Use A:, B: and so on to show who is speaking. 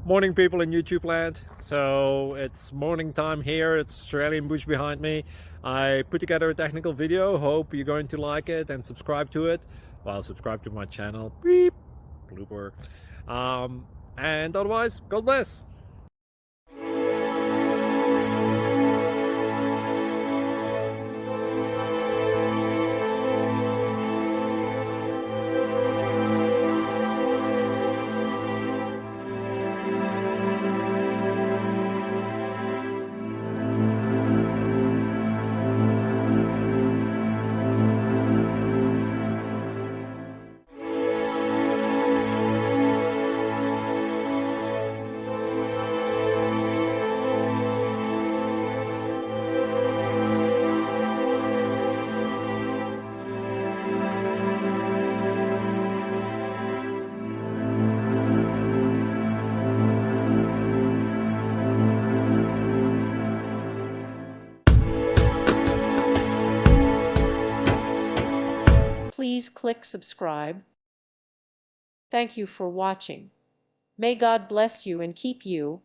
A: Morning, people in YouTube land. So it's morning time here. It's Australian bush behind me. I put together a technical video. Hope you're going to like it and subscribe to it. Well, subscribe to my channel. Beep, blooper. And otherwise, God bless.
B: Please click subscribe. Thank you for watching. May God bless you and keep you.